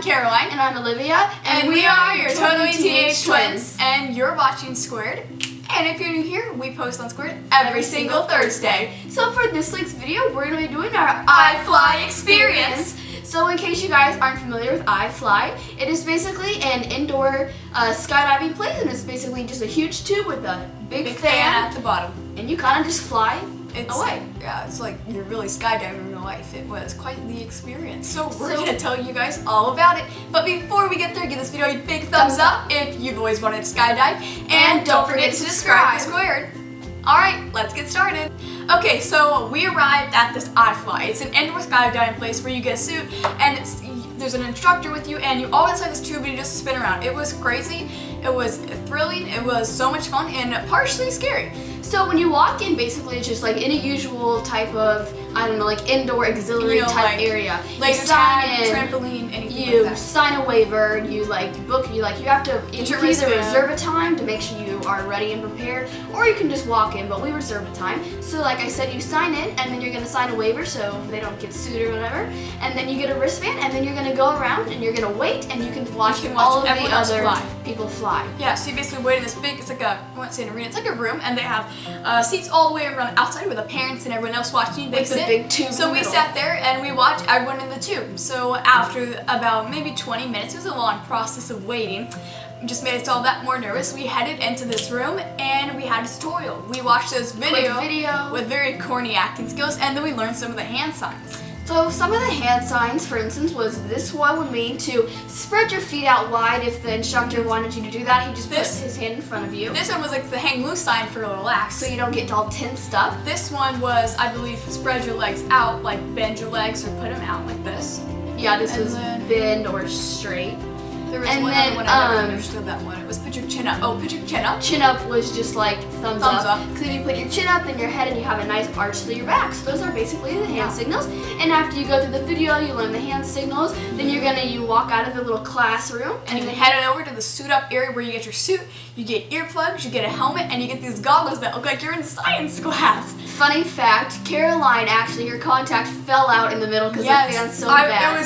I'm Caroline. And I'm Olivia. And we are your Totally Teenage Twins. And you're watching Squared. And if you're new here, we post on Squared every single Thursday. So for this week's video, we're going to be doing our iFly experience. So in case you guys aren't familiar with iFly, it is basically an indoor skydiving place, and it's basically just a huge tube with a big fan at the bottom. And you kind of just fly away. Yeah, it's like you're really skydiving in real life. It was quite the experience. So we're going to tell you guys all about it. But before we get there, give this video a big thumbs up if you've always wanted to skydive. And don't forget to subscribe to Squared. Alright, let's get started. Okay, so we arrived at this iFly. It's an indoor skydiving place where you get a suit and there's an instructor with you, and you all inside this tube and you just spin around. It was crazy, it was thrilling, it was so much fun, and partially scary. So when you walk in, basically it's just like any usual type of, I don't know, like indoor auxiliary type area. Like you tag, trampoline, anything you like that. sign a waiver, you book, you have to either reserve a time to make sure you are ready and prepared, or you can just walk in, but we reserve a time. So like I said, you sign in and then you're going to sign a waiver so they don't get sued or whatever, and then you get a wristband and then you're going to go around and you're going to wait and you can watch all of the other people fly. Yeah, so you basically wait in this big, it's like a, I won't say an arena, it's like a room, and they have seats all the way around outside with the parents and everyone else watching. With the big tube. So we sat there and we watched everyone in the tube. So after about maybe 20 minutes, it was a long process of waiting. It just made us all that more nervous. We headed into this room and we had a tutorial. We watched this video with very corny acting skills, and then we learned some of the hand signs. So some of the hand signs, for instance, was this one would mean to spread your feet out wide. If the instructor wanted you to do that, he just puts his hand in front of you. This one was like the hang loose sign for relax. So you don't get all tensed up. This one was, I believe, spread your legs out, like bend your legs or put them out like this. Yeah, this was bend or straight. There was one other one, I never understood that one. It was put your chin up. Oh, put your chin up. Chin up was just like thumbs up. Because if you put your chin up, then your head and you have a nice arch to your back. So those are basically the hand signals. And after you go through the video, you learn the hand signals. Then you walk out of the little classroom. And you head over to the suit up area where you get your suit, you get earplugs, you get a helmet, and you get these goggles that look like you're in science class. Funny fact, Caroline, actually, her contact fell out in the middle because the fan's so bad.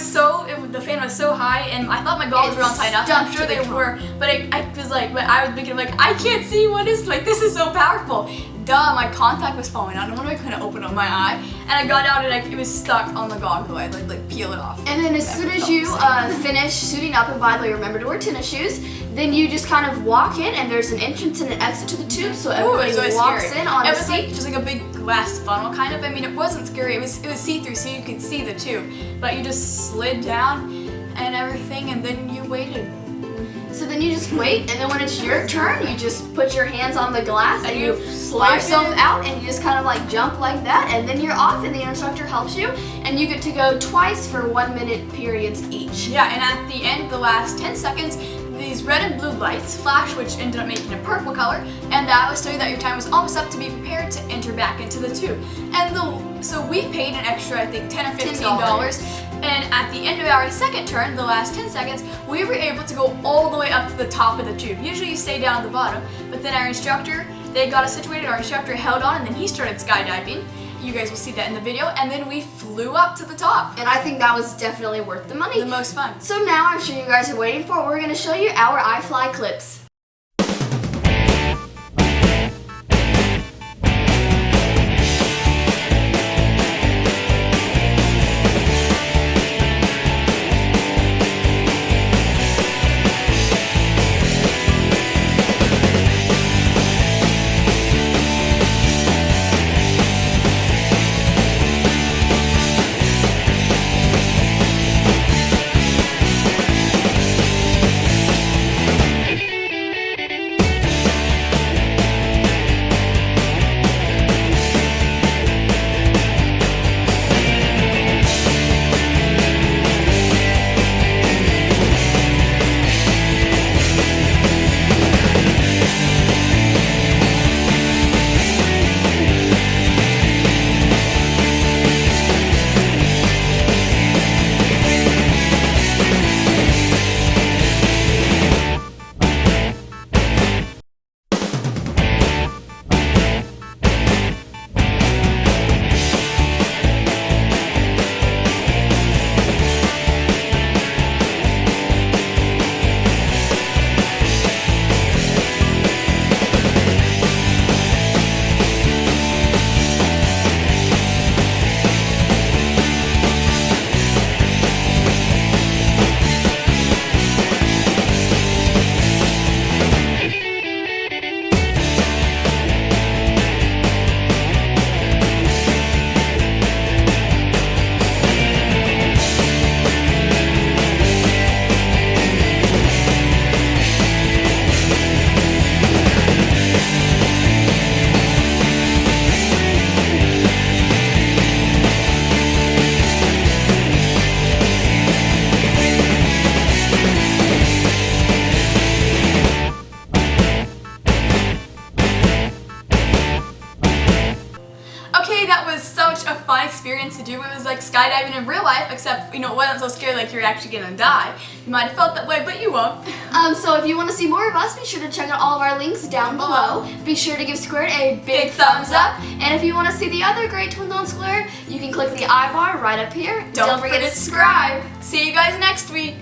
The fan was so high, and I thought my goggles were on tight up. I'm sure they were, but I was thinking like, I can't see what is, like, this is so powerful. Duh, my contact was falling out. No wonder I couldn't open up my eye. And I got out and it was stuck on the goggle. I had like peel it off. And then as soon as you finish suiting up, and by the way, remember to wear tennis shoes, then you just kind of walk in and there's an entrance and an exit to the tube, so everybody walks in on a seat. It was like just like a big glass funnel kind of. I mean, it wasn't scary. It was see-through, so you could see the tube. But you just slid down and everything, and then you waited. So then you just wait, and then when it's your turn, you just put your hands on the glass and you slide yourself out, and you just kind of like jump like that, and then you're off, and the instructor helps you, and you get to go twice for 1 minute periods each. Yeah, and at the end, the last 10 seconds, these red and blue lights flash, which ended up making a purple color, and that was telling you that your time was almost up to be prepared to enter back into the tube. And so we paid an extra, I think, $10 or $15. And at the end of our second turn, the last 10 seconds, we were able to go all the way up to the top of the tube. Usually you stay down at the bottom, but then our instructor, they got us situated, our instructor held on, and then he started skydiving. You guys will see that in the video, and then we flew up to the top. And I think that was definitely worth the money. The most fun. So now I'm sure you guys are waiting for, we're going to show you our iFly clips. say that was such a fun experience to do. It was like skydiving in real life, except, it wasn't so scary like you're actually gonna die. You might have felt that way, but you won't. So if you want to see more of us, be sure to check out all of our links down below. Be sure to give Squared a big thumbs up. And if you want to see the other great Twins on Squared, you can click the I bar right up here. Don't forget to subscribe. See you guys next week.